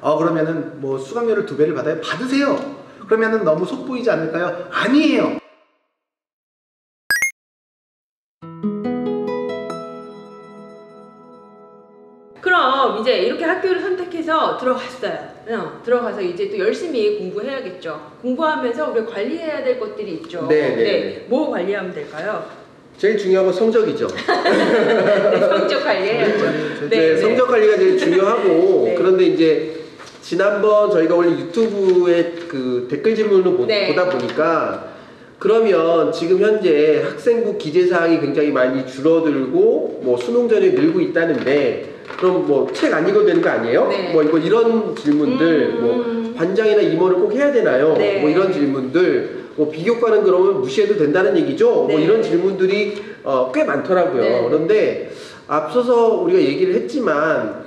그러면은 뭐 수강료를 2배를 받아요? 받으세요. 그러면은 너무 속보이지 않을까요? 아니에요. 그럼 이제 이렇게 학교를 선택해서 들어갔어요. 들어가서 이제 또 열심히 공부해야겠죠. 공부하면서 우리가 관리해야 될 것들이 있죠. 네. 뭐 관리하면 될까요? 제일 중요한 건 성적이죠. 네, 성적 관리해야죠. 네, 성적 관리가 제일 중요하고 네. 그런데 이제 지난번 저희가 원래 유튜브에 그 댓글 질문을 네. 보다 보니까 그러면 지금 현재 학생부 기재사항이 굉장히 많이 줄어들고 뭐 수능 전형이 늘고 있다는데 그럼 뭐 책 안 읽어도 되는 거 아니에요? 네. 뭐 이런 질문들 뭐 반장이나 임원을 꼭 해야 되나요? 네. 뭐 이런 질문들 뭐 비교과는 그러면 무시해도 된다는 얘기죠? 네. 뭐 이런 질문들이 꽤 많더라고요. 네. 그런데 앞서서 우리가 얘기를 했지만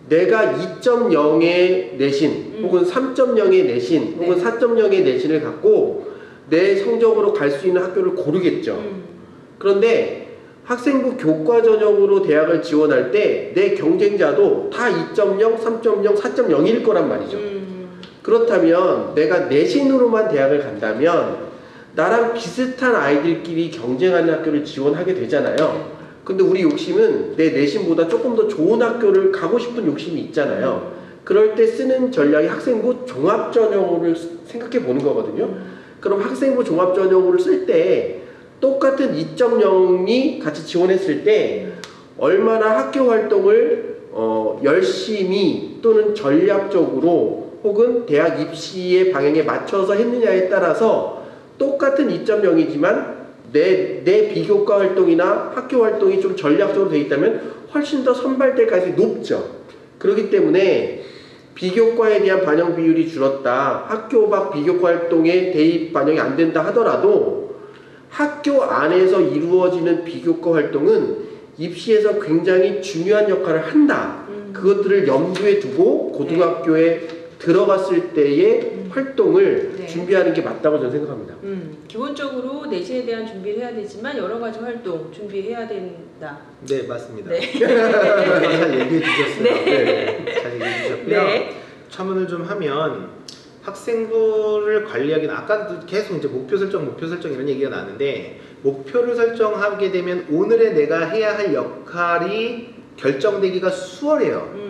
내가 2.0의 내신 혹은 3.0의 내신 혹은 4.0의 내신을 갖고 내 성적으로 갈 수 있는 학교를 고르겠죠. 그런데 학생부 교과 전형으로 대학을 지원할 때 내 경쟁자도 다 2.0, 3.0, 4.0일 거란 말이죠. 그렇다면 내가 내신으로만 대학을 간다면 나랑 비슷한 아이들끼리 경쟁하는 학교를 지원하게 되잖아요. 근데 우리 욕심은 내 내신보다 조금 더 좋은 학교를 가고 싶은 욕심이 있잖아요. 그럴 때 쓰는 전략이 학생부 종합전형을 생각해 보는 거거든요. 그럼 학생부 종합전형으로 쓸 때 똑같은 2.0이 같이 지원했을 때 얼마나 학교 활동을 열심히 또는 전략적으로 혹은 대학 입시의 방향에 맞춰서 했느냐에 따라서 똑같은 2.0이지만 내 비교과 활동이나 학교 활동이 좀 전략적으로 되어 있다면 훨씬 더 선발될 가능성이 높죠. 그렇기 때문에 비교과에 대한 반영 비율이 줄었다, 학교 밖 비교과 활동에 대입 반영이 안 된다 하더라도 학교 안에서 이루어지는 비교과 활동은 입시에서 굉장히 중요한 역할을 한다. 그것들을 염두에 두고 고등학교에 들어갔을 때의 활동을 준비하는 게 맞다고 저는 생각합니다. 기본적으로 내신에 대한 준비를 해야 되지만 여러 가지 활동 준비해야 된다. 네, 맞습니다. 네. 잘 얘기해 주셨어요. 네. 잘 얘기해 주셨고요. 네. 첨언을 좀 하면 학생부를 관리하기는 아까도 계속 이제 목표 설정 이런 얘기가 나는데 목표를 설정하게 되면 오늘의 내가 해야 할 역할이 결정되기가 수월해요.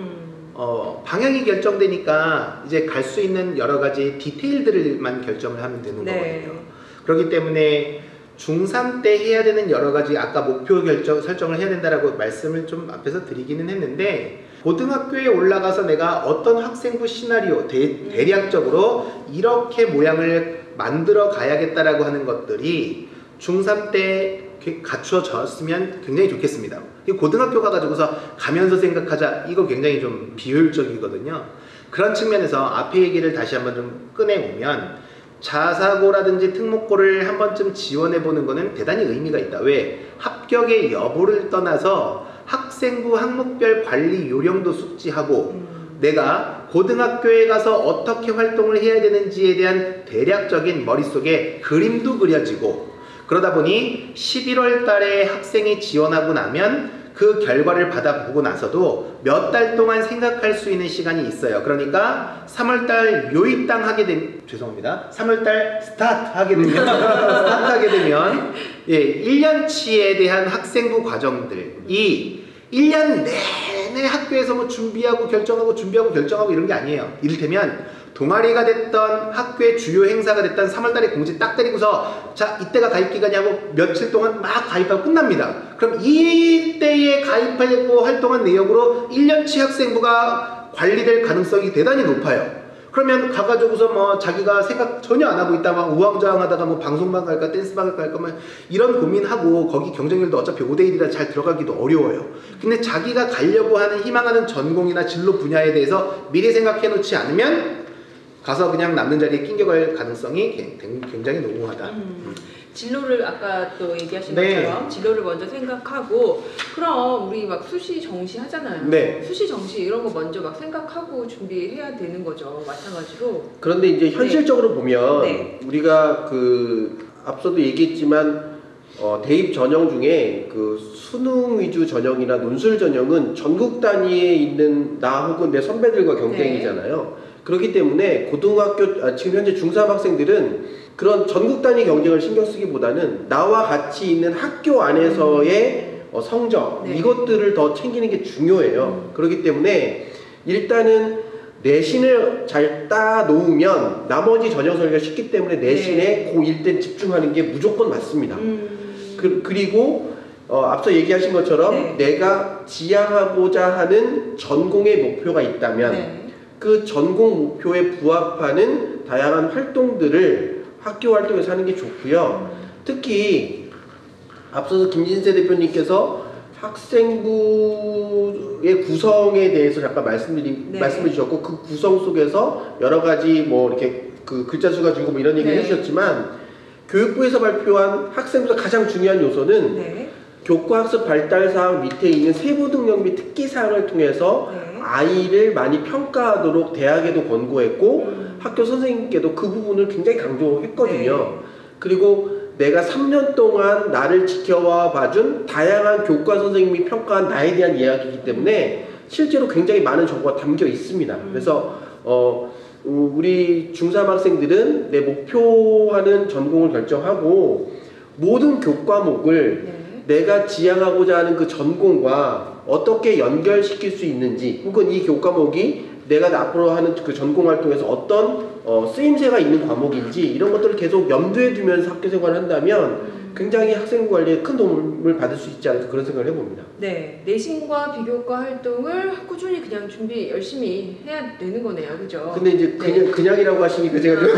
방향이 결정되니까 이제 갈 수 있는 여러 가지 디테일들만 결정을 하면 되는 거거든요. 그렇기 때문에 중3 때 해야 되는 여러 가지 아까 목표 설정을 해야 된다라고 말씀을 좀 앞에서 드리기는 했는데 고등학교에 올라가서 내가 어떤 학생부 시나리오 대략적으로 이렇게 모양을 만들어 가야겠다라고 하는 것들이 중3 때 갖추어졌으면 굉장히 좋겠습니다. 고등학교 가가지고서 가면서 생각하자, 이거 굉장히 좀 비효율적이거든요. 그런 측면에서 앞에 얘기를 다시 한번 좀 꺼내보면 자사고라든지 특목고를 한 번쯤 지원해보는 거는 대단히 의미가 있다. 왜? 합격의 여부를 떠나서 학생부 항목별 관리 요령도 숙지하고 내가 고등학교에 가서 어떻게 활동을 해야 되는지에 대한 대략적인 머릿속에 그림도 그려지고, 그러다 보니 11월 달에 학생이 지원하고 나면 그 결과를 받아보고 나서도 몇 달 동안 생각할 수 있는 시간이 있어요. 그러니까 3월달 요입당 하게 되면, 죄송합니다, 3월달 스타트 하게 되면 예, 1년치에 대한 학생부 과정들이 1년 내내 학교에서 뭐 준비하고 결정하고 이런 게 아니에요. 이를테면 동아리가 됐던 학교의 주요 행사가 됐던 3월달에 공지 딱 때리고서 자, 이때가 가입기간이하고 며칠 동안 막 가입하고 끝납니다. 그럼 이때에 가입하고 활동한 내역으로 1년치 학생부가 관리될 가능성이 대단히 높아요. 그러면 가가지고서 뭐 자기가 생각 전혀 안 하고 있다가 우왕좌왕하다가 뭐 방송반 갈까 댄스반 갈까 뭐 이런 고민하고 거기 경쟁률도 어차피 5대1이라 잘 들어가기도 어려워요. 근데 자기가 가려고 하는 희망하는 전공이나 진로 분야에 대해서 미리 생각해 놓지 않으면 가서 그냥 남는 자리에 낑겨갈 가능성이 굉장히 농후하다. 진로를 아까 또 얘기하신 것처럼 진로를 먼저 생각하고, 그럼 우리 막 수시 정시 하잖아요. 네. 수시 정시 이런 거 먼저 막 생각하고 준비해야 되는 거죠. 마찬가지로. 그런데 이제 현실적으로 보면 우리가 그 앞서도 얘기했지만 대입 전형 중에 그 수능 위주 전형이나 논술 전형은 전국 단위에 있는 나 혹은 내 선배들과 경쟁이잖아요. 그렇기 때문에 고등학교 지금 현재 중3 학생들은 그런 전국 단위 경쟁을 신경 쓰기보다는 나와 같이 있는 학교 안에서의 성적 이것들을 더 챙기는 게 중요해요. 그렇기 때문에 일단은 내신을 잘 따 놓으면 나머지 전형 설계가 쉽기 때문에 내신에 고1 때 집중하는 게 무조건 맞습니다. 그리고 앞서 얘기하신 것처럼 내가 지향하고자 하는 전공의 목표가 있다면 그 전공 목표에 부합하는 다양한 활동들을 학교 활동에서 하는 게 좋고요. 특히 앞서서 김진세 대표님께서 학생부의 구성에 대해서 잠깐 말씀해 주셨고 그 구성 속에서 여러 가지 뭐 이렇게 그 글자 수가 줄고 뭐 이런 얘기를 해주셨지만 교육부에서 발표한 학생부에서 가장 중요한 요소는 교과학습 발달사항 밑에 있는 세부능력 및 특기사항을 통해서 아이를 많이 평가하도록 대학에도 권고했고 학교 선생님께도 그 부분을 굉장히 강조했거든요. 그리고 내가 3년 동안 나를 지켜와 봐준 다양한 교과 선생님이 평가한 나에 대한 이야기이기 때문에 실제로 굉장히 많은 정보가 담겨 있습니다. 그래서 우리 중3 학생들은 내 목표하는 전공을 결정하고 모든 교과목을 내가 지향하고자 하는 그 전공과 어떻게 연결시킬 수 있는지 혹은 이 교과목이 내가 앞으로 하는 그 전공 활동에서 어떤 쓰임새가 있는 과목인지 이런 것들을 계속 염두에 두면서 학교 생활을 한다면 굉장히 학생부 관리에 큰 도움을 받을 수 있지 않을까 그런 생각을 해봅니다. 네, 내신과 비교과 활동을 꾸준히 그냥 준비 열심히 해야 되는 거네요, 그죠? 근데 이제 그냥이라고 하시니까 제가 좀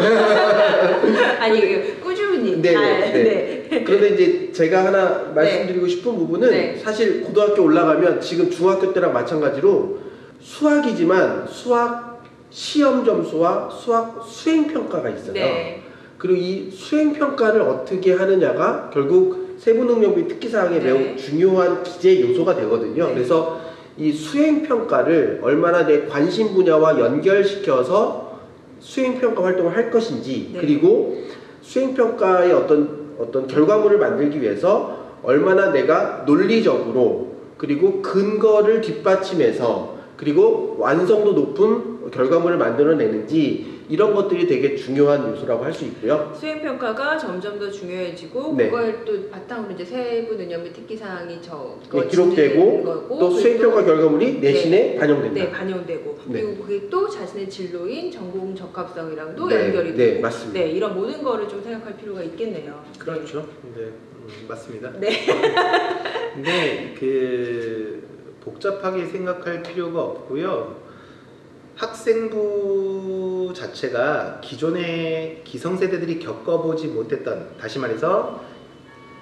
아니 꾸준히 잘. 그런데 이제 제가 하나 말씀드리고 싶은 부분은 사실 고등학교 올라가면 지금 중학교 때랑 마찬가지로 수학이지만 수학 시험 점수와 수학 수행 평가가 있어요. 그리고 이 수행 평가를 어떻게 하느냐가 결국 세부 능력 및 특기 사항에 매우 중요한 기재 요소가 되거든요. 그래서 이 수행 평가를 얼마나 내 관심 분야와 연결시켜서 수행 평가 활동을 할 것인지 그리고 수행 평가의 어떤 결과물을 만들기 위해서 얼마나 내가 논리적으로 그리고 근거를 뒷받침해서 그리고 완성도 높은 결과물을 만들어내는지 이런 것들이 되게 중요한 요소라고 할 수 있고요. 수행평가가 점점 더 중요해지고 그걸 또 바탕으로 이제 세부 능력 및 특기사항이 기록되고 거고, 또 수행평가 결과물이 내신에 반영된다. 반영되고 그리고 그게 또 자신의 진로인 전공 적합성이랑도 연결이 되고 맞습니다. 이런 모든 거를 좀 생각할 필요가 있겠네요. 그렇죠. 맞습니다. 근데 복잡하게 생각할 필요가 없고요. 학생부 자체가 기존의 기성세대들이 겪어보지 못했던, 다시 말해서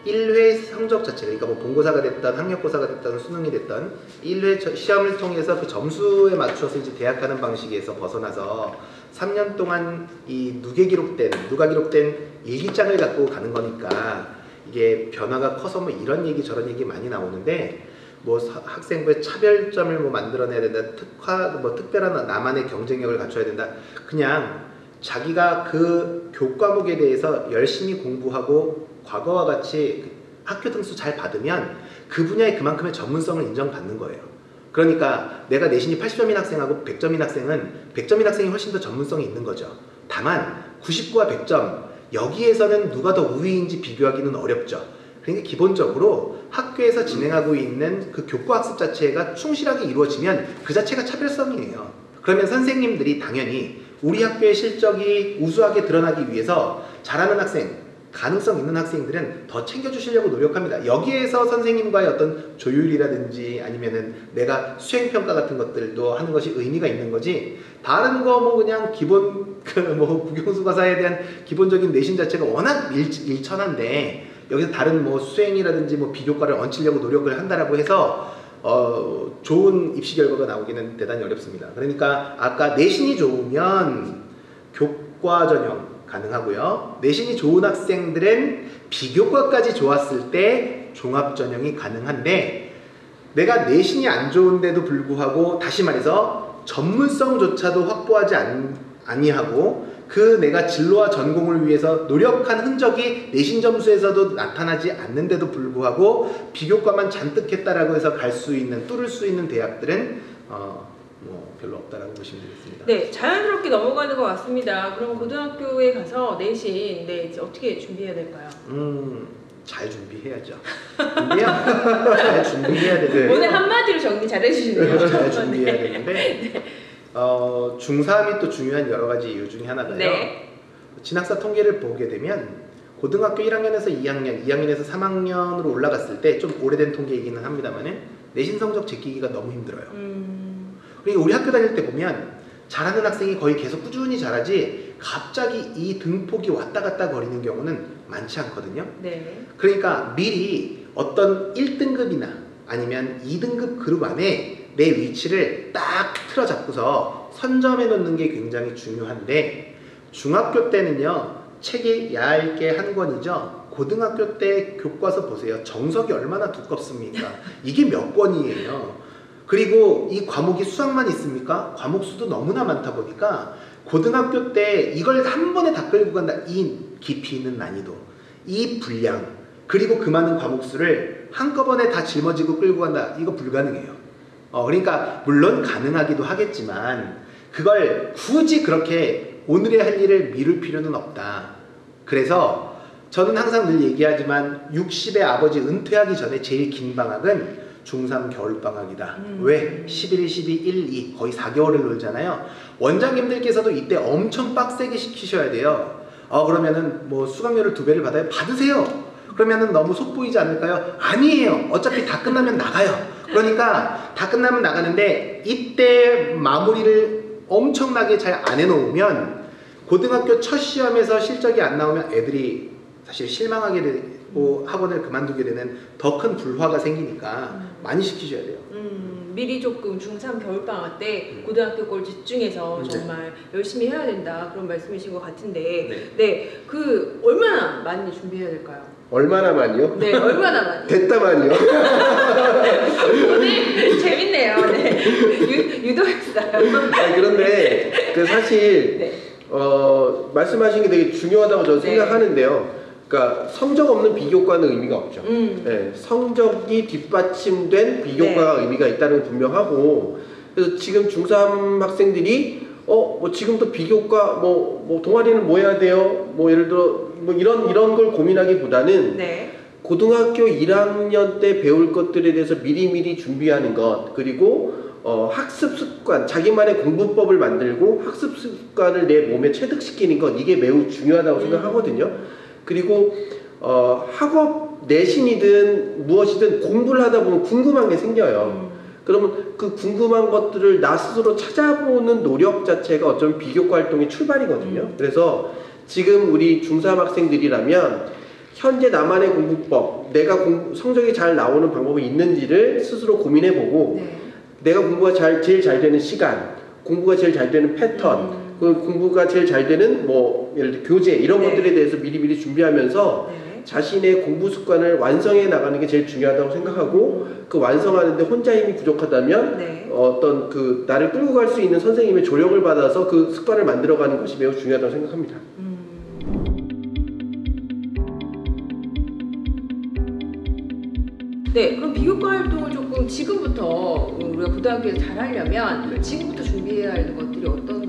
1회 성적 자체가, 그러니까 뭐 본고사가 됐던 학력고사가 됐던 수능이 됐던 1회 시험을 통해서 그 점수에 맞춰서 이제 대학가는 방식에서 벗어나서 3년 동안 이 누가 기록된 일기장을 갖고 가는 거니까 이게 변화가 커서 뭐 이런 얘기 저런 얘기 많이 나오는데, 뭐 학생부의 차별점을 뭐 만들어내야 된다, 특별한 나만의 경쟁력을 갖춰야 된다. 그냥 자기가 그 교과목에 대해서 열심히 공부하고 과거와 같이 학교 등수 잘 받으면 그 분야에 그만큼의 전문성을 인정받는 거예요. 그러니까 내가 내신이 80점인 학생하고 100점인 학생은 100점인 학생이 훨씬 더 전문성이 있는 거죠. 다만 99와 100점 여기에서는 누가 더 우위인지 비교하기는 어렵죠. 그러니까 기본적으로 학교에서 진행하고 있는 그 교과학습 자체가 충실하게 이루어지면 그 자체가 차별성이에요. 그러면 선생님들이 당연히 우리 학교의 실적이 우수하게 드러나기 위해서 잘하는 학생, 가능성 있는 학생들은 더 챙겨주시려고 노력합니다. 여기에서 선생님과의 어떤 조율이라든지 아니면은 내가 수행평가 같은 것들도 하는 것이 의미가 있는 거지, 다른 거 뭐 그냥 기본 국영수과사에 대한 기본적인 내신 자체가 워낙 일천한데 여기서 다른 뭐 수행이라든지 뭐 비교과를 얹히려고 노력을 한다라고 해서 좋은 입시 결과가 나오기는 대단히 어렵습니다. 그러니까 아까 내신이 좋으면 교과 전형 가능하고요. 내신이 좋은 학생들은 비교과까지 좋았을 때 종합 전형이 가능한데, 내가 내신이 안 좋은데도 불구하고 다시 말해서 전문성조차도 확보하지 아니하고 그 내가 진로와 전공을 위해서 노력한 흔적이 내신 점수에서도 나타나지 않는데도 불구하고 비교과만 잔뜩 했다라고 해서 갈 수 있는, 뚫을 수 있는 대학들은 뭐 별로 없다라고 보시면 되겠습니다. 네, 자연스럽게 넘어가는 것 같습니다. 그럼 고등학교에 가서 내신 이제 어떻게 준비해야 될까요? 잘 준비해야죠. 잘 준비해야 되는데 오늘 한마디로 정리 잘 해주시네요. 잘 준비해야 되는데 중3이 또 중요한 여러 가지 이유 중에 하나가요. 네. 진학사 통계를 보게 되면 고등학교 1학년에서 2학년, 2학년에서 3학년으로 올라갔을 때 좀 오래된 통계이기는 합니다만은 내신 성적 제끼기가 너무 힘들어요. 그러니까 우리 학교 다닐 때 보면 잘하는 학생이 거의 계속 꾸준히 잘하지 갑자기 이 등폭이 왔다 갔다 거리는 경우는 많지 않거든요. 네. 그러니까 미리 어떤 1등급이나 아니면 2등급 그룹 안에 내 위치를 딱 틀어잡고서 선점해 놓는 게 굉장히 중요한데 중학교 때는요 책이 얇게 한 권이죠. 고등학교 때 교과서 보세요. 정석이 얼마나 두껍습니까? 이게 몇 권이에요. 그리고 이 과목이 수학만 있습니까? 과목 수도 너무나 많다 보니까 고등학교 때 이걸 한 번에 다 끌고 간다. 이 깊이 있는 난이도, 이 분량, 그리고 그 많은 과목 수를 한꺼번에 다 짊어지고 끌고 간다. 이거 불가능해요. 그러니까 물론 가능하기도 하겠지만 그걸 굳이 그렇게 오늘의 할 일을 미룰 필요는 없다. 그래서 저는 항상 늘 얘기하지만 60의 아버지 은퇴하기 전에 제일 긴 방학은 중3 겨울방학이다. 왜? 11, 12, 1, 2 거의 4개월을 놀잖아요. 원장님들께서도 이때 엄청 빡세게 시키셔야 돼요. 그러면은 뭐 수강료를 2배를 받아요? 받으세요. 그러면은 너무 속보이지 않을까요? 아니에요. 어차피 다 끝나면 나가요. 그러니까 다 끝나면 나가는데 이때 마무리를 엄청나게 잘 안 해놓으면 고등학교 첫 시험에서 실적이 안 나오면 애들이 사실 실망하게 되고 학원을 그만두게 되는 더 큰 불화가 생기니까 많이 시키셔야 돼요. 미리 조금 중3 겨울방학 때 고등학교 걸 집중해서 정말 열심히 해야 된다 그런 말씀이신 것 같은데 네, 그 얼마나 많이 준비해야 될까요? 얼마나 많이요? 네, 얼마나 많이? 됐다만요. 오늘 재밌네요. 네. 유도했어요. 그런데 그 사실 네. 말씀하신 게 되게 중요하다고 저는 생각하는데요. 그러니까 성적 없는 비교과는 의미가 없죠. 네, 성적이 뒷받침된 비교과가 의미가 있다는 건 분명하고, 그래서 지금 중3 학생들이 뭐 지금부터 비교과 뭐 동아리는 뭐 해야 돼요? 뭐 예를 들어 뭐 이런 걸 고민하기보다는 고등학교 1학년 때 배울 것들에 대해서 미리미리 준비하는 것, 그리고 학습 습관, 자기만의 공부법을 만들고 학습 습관을 내 몸에 체득시키는 것, 이게 매우 중요하다고 생각하거든요. 그리고 학업 내신이든 무엇이든 공부를 하다 보면 궁금한 게 생겨요. 그러면 그 궁금한 것들을 나 스스로 찾아보는 노력 자체가 어쩌면 비교과 활동의 출발이거든요. 그래서 지금 우리 중3 학생들이라면 현재 나만의 공부법, 내가 성적이 잘 나오는 방법이 있는지를 스스로 고민해보고 내가 공부가 제일 잘 되는 시간, 공부가 제일 잘 되는 패턴, 그 공부가 제일 잘 되는 뭐 예를 들어 교재 이런 것들에 대해서 미리미리 준비하면서 자신의 공부 습관을 완성해 나가는 게 제일 중요하다고 생각하고, 그 완성하는데 혼자 힘이 부족하다면 어떤 그 나를 끌고 갈 수 있는 선생님의 조력을 받아서 그 습관을 만들어가는 것이 매우 중요하다고 생각합니다. 네, 그럼 비교과 활동을 조금 지금부터 우리가 고등학교에서 잘 하려면 지금부터 준비해야 할 것들이 어떤